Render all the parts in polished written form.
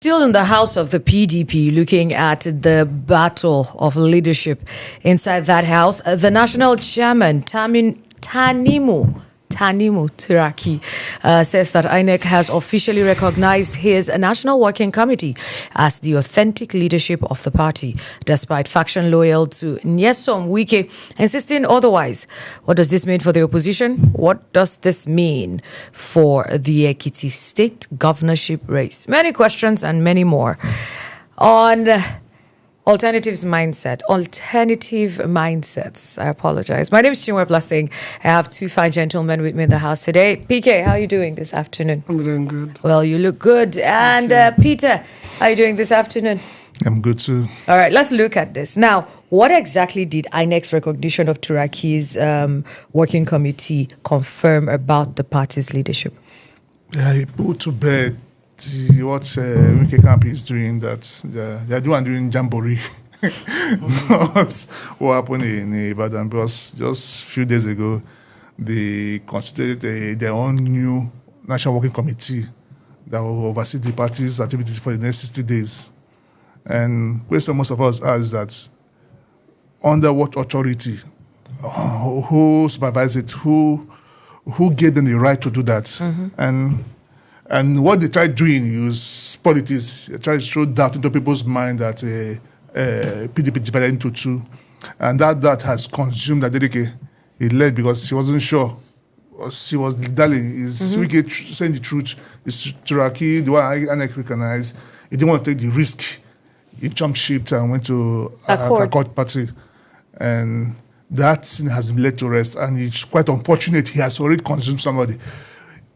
Still in the house of the PDP, looking at the battle of leadership inside that house, the national chairman, Tanimu Turaki, says that INEC has officially recognized his National Working Committee as the authentic leadership of the party, despite faction loyal to Nyesom Wike insisting otherwise. What does this mean for the opposition? What does this mean for the Ekiti state governorship race? Many questions and many more on alternative mindsets. I apologize. My name is Chinwe Blessing. I have two fine gentlemen with me in the house today. PK, how are you doing this afternoon? I'm doing good. Well, you look good. And Peter, how are you doing this afternoon? I'm good too. All right, let's look at this. Now, what exactly did INEC's recognition of Turaki's working committee confirm about the party's leadership? Yeah, he put to bed what Wike Camp is doing, that they're doing jamboree. Not what happened in Ibadan, because just a few days ago, they constituted their own new National Working Committee that will oversee the party's activities for the next 60 days. And question most of us ask that, under what authority, who supervises it, who gave them the right to do that? Mm-hmm. And what they tried doing is politics. They tried to throw doubt into people's mind that PDP divided into two. And that has consumed Adeleke. He led because he wasn't sure. He was darling. Is Wike saying the truth? Is Turaki, the one INEC recognized, he didn't want to take the risk. He jumped ship and went to Accord Party. And that has led to rest. And it's quite unfortunate. He has already consumed somebody.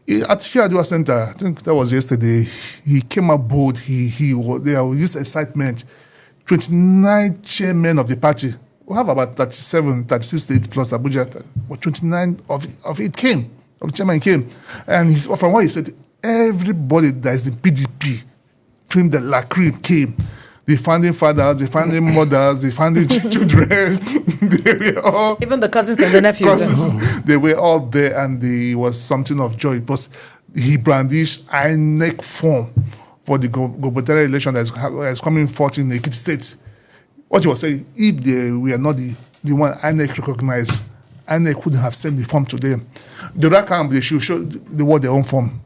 At Adua Center, I think that was yesterday, he came up bold. There was this excitement. 29 chairmen of the party. We have about 36 states plus Abuja, but 29 of it came, of the chairman came. And from what he said, everybody that is in PDP, cream the la cream, came. The founding fathers, the founding mothers, the founding children, they were all... Even the cousins and the nephews. They were all there, and it was something of joy. Because he brandished INEC form for the gubernatorial election that is coming forth in the Ekiti State. What he was saying, if they were not the one INEC recognized, INEC couldn't have sent the form to them. The right camp, they should show the world their own form.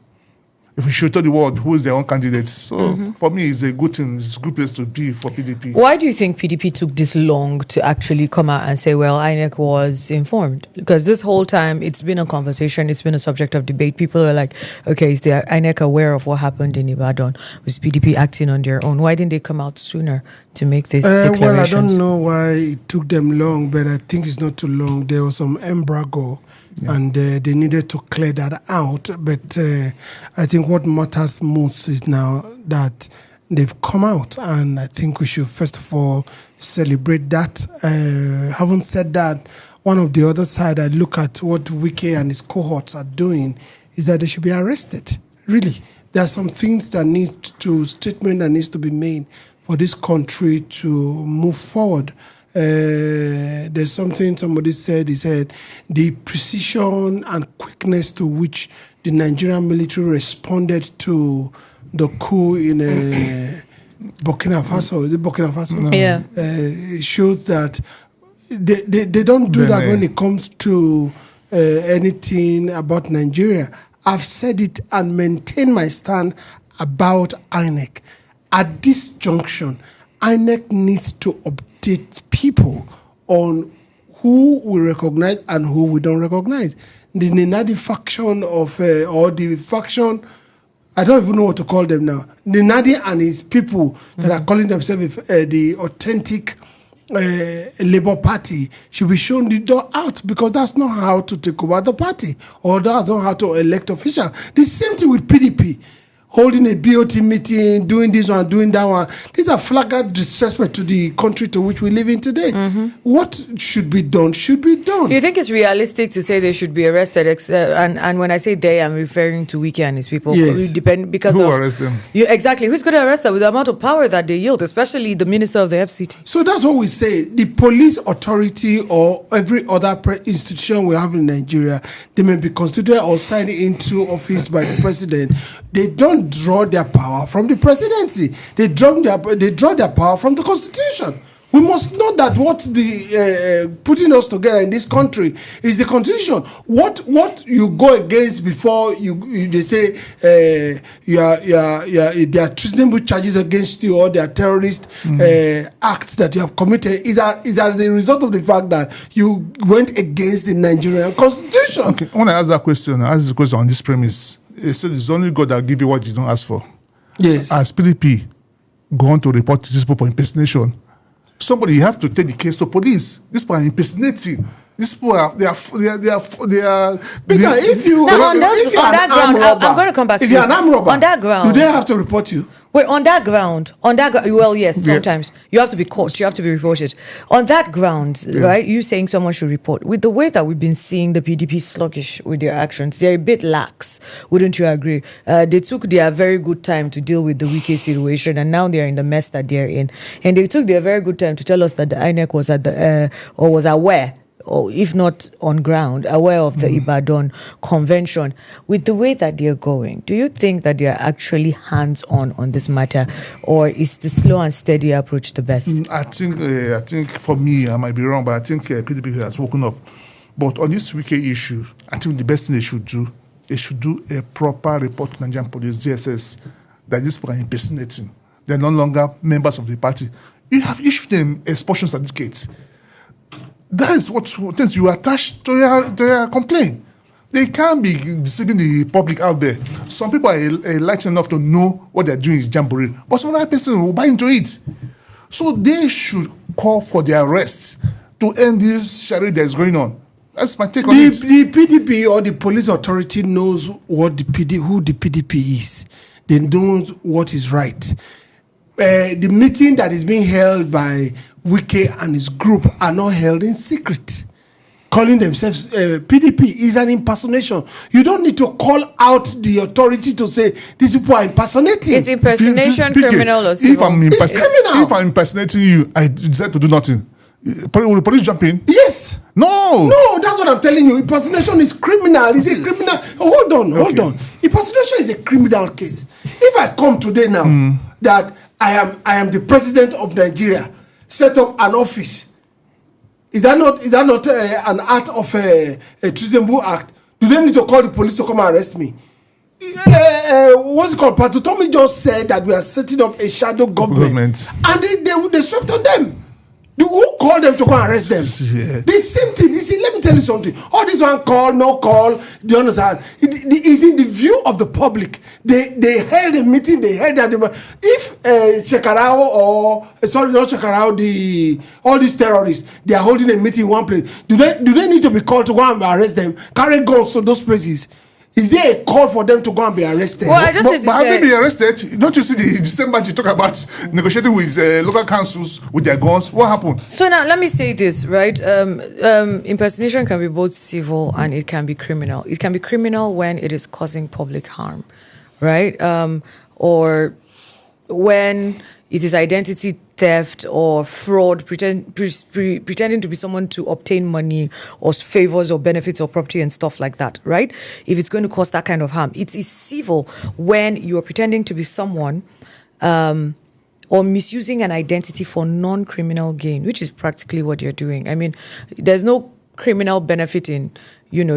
If we should tell the world who is their own candidate. So for me, it's a good thing. It's a good place to be for PDP. Why do you think PDP took this long to actually come out and say, well, INEC was informed? Because this whole time, it's been a conversation. It's been a subject of debate. People are like, okay, is the INEC aware of what happened in Ibadan? Was PDP acting on their own? Why didn't they come out sooner to make this declaration? Well, I don't know why it took them long, but I think it's not too long. There was some embargo. Yeah. And they needed to clear that out. But I think what matters most is now that they've come out. And I think we should, first of all, celebrate that. Having said that, one of the other side, I look at what Wike and his cohorts are doing, is that they should be arrested. Really. There are some things that statement that needs to be made for this country to move forward. There's something somebody said. He said the precision and quickness to which the Nigerian military responded to the coup in Burkina Faso. Is it Burkina Faso? No. Yeah. It shows that they don't do that when it comes to anything about Nigeria. I've said it and maintain my stand about INEC. At this junction, INEC needs to update people on who we recognize and who we don't recognize. The Nenadi faction or the faction, I don't even know what to call them now. Nenadi and his people that are calling themselves the authentic Labour Party should be shown the door out, because that's not how to take over the party, or that's not how to elect officials. The same thing with PDP. Holding a BOT meeting, doing this one, doing that one. These are flagrant disrespect to the country to which we live in today. What should be done should be done. Do you think it's realistic to say they should be arrested? And when I say they, I'm referring to Wike and his people. Yes. Who arrest them? Exactly. Who's going to arrest them with the amount of power that they yield, especially the minister of the FCT? So that's what we say. The police authority or every other institution we have in Nigeria, they may be constituted or signed into office by the president. They don't don't draw their power from the presidency. They draw their power from the constitution. We must know that what the putting us together in this country is the constitution. What you go against before they say there are treasonable charges against you or there are terrorist acts that you have committed is as the result of the fact that you went against the Nigerian constitution. Okay, when I ask that question, I ask the question on this premise. It said it's only God that give you what you don't ask for. Yes. As PDP go on to report to this people for impersonation, somebody you have to take the case to police. These people are impersonating. These people are Peter, if you now, on that ground, I'm going to come back to you. If you're an armed robber, on that ground, do they have to report you? Wait, on that ground, well, yes, sometimes you have to be caught, you have to be reported. On that ground, right? You saying someone should report. With the way that we've been seeing the PDP sluggish with their actions, they're a bit lax. Wouldn't you agree? They took their very good time to deal with the Wike situation, and now they're in the mess that they're in. And they took their very good time to tell us that the INEC was at the or was aware, or if not on ground, aware of the Ibadan Convention. With the way that they're going, do you think that they're actually hands-on on this matter, or is the slow and steady approach the best? I think for me, I might be wrong, but I think PDP has woken up. But on this Wike issue, I think the best thing they should do a proper report to Nigerian police, DSS, that these people are impersonating. They're no longer members of the party. You have issued them expulsion certificates. That is what things you attach to your complaint. They can't be deceiving the public out there. Some people are enlightened enough to know what they're doing is jamboree, but some other person will buy into it. So they should call for their arrest to end this charade that is going on. That's my take on it. The PDP or the police authority knows who the PDP is. They know what is right. The meeting that is being held by Wike and his group are not held in secret. Calling themselves PDP is an impersonation. You don't need to call out the authority to say these people are impersonating. Is impersonation criminal or civil? It's criminal. If I'm impersonating you, I decide to do nothing. Will the police jump in? Yes. No, that's what I'm telling you. Impersonation is criminal. It's a criminal. Hold on. Impersonation is a criminal case. If I come today now that I am the president of Nigeria, set up an office, is that not an act of a treasonable act? Do they need to call the police to come and arrest me? What's it called? Patutomi just said that we are setting up a shadow government. And they swept on them. Who called them to go and arrest them? Yeah. The same thing. You see, let me tell you something. All this one call, no call, do you understand? It is in the view of the public. They held a meeting, they held that. If Shekarao all these terrorists, they are holding a meeting in one place, do they need to be called to go and arrest them? Carry guns to those places? Is there a call for them to go and be arrested? Well, I just but have they been arrested? Don't you see the same batch you talk about negotiating with local councils with their guns? What happened? So now, let me say this, right? Impersonation can be both civil and it can be criminal. It can be criminal when it is causing public harm, right? Or when it is identity theft or fraud, pretending to be someone to obtain money or favors or benefits or property and stuff like that, right? If it's going to cause that kind of harm. It is civil when you're pretending to be someone or misusing an identity for non-criminal gain, which is practically what you're doing. I mean, there's no criminal benefit in,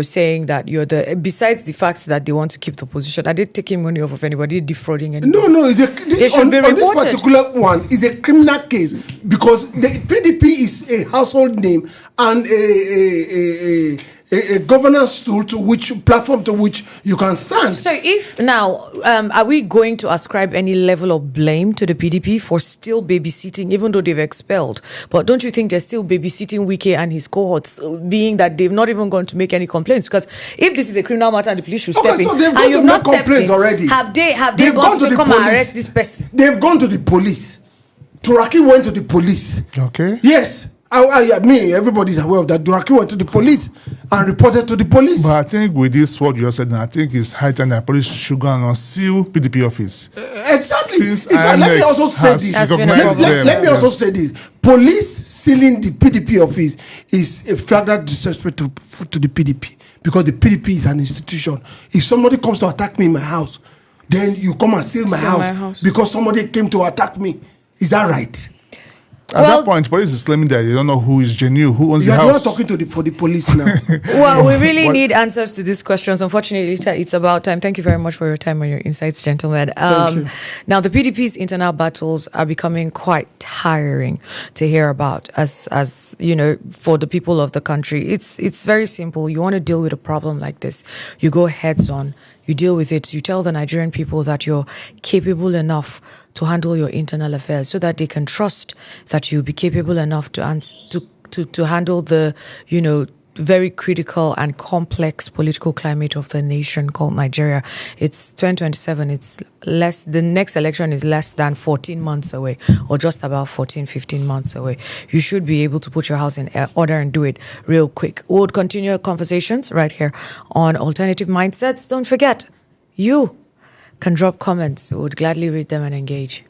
saying that you're besides the fact that they want to keep the position. Are they taking money off of anybody, defrauding anybody? No. They should be reported. On this particular one is a criminal case because the PDP is a household name and a governance tool platform to which you can stand. So if now, are we going to ascribe any level of blame to the PDP for still babysitting, even though they've expelled? But don't you think they're still babysitting Wike and his cohorts, being that they've not even gone to make any complaints? Because if this is a criminal matter and the police should step in, so they've and you've not stepped complaints in, already. Have they gone to come and arrest this person? They've gone to the police. Turaki went to the police. Okay. Yes. Everybody's aware of that. Turaki went to the police and reported to the police. But I think with this, what you said, I think it's high time that police should go and seal PDP office. Exactly. Let me also say this. Police sealing the PDP office is a flagrant disrespect to the PDP because the PDP is an institution. If somebody comes to attack me in my house, then you come and steal my house because somebody came to attack me. Is that right? At that point, police is claiming that they don't know who is genuine, who owns the house. You are not talking for the police now. Well, we really need answers to these questions. Unfortunately, it's about time. Thank you very much for your time and your insights, gentlemen. Thank you. Now, the PDP's internal battles are becoming quite tiring to hear about. As you know, for the people of the country, it's very simple. You want to deal with a problem like this, you go heads on. You deal with it. You tell the Nigerian people that you're capable enough to handle your internal affairs so that they can trust that you'll be capable enough to handle the, very critical and complex political climate of the nation called Nigeria. It's 2027. The next election is less than 14 months away, or just about 15 months away. You should be able to put your house in order and do it real quick. We'll continue conversations right here on Alternative Mindsets. Don't forget, you can drop comments. We would gladly read them and engage.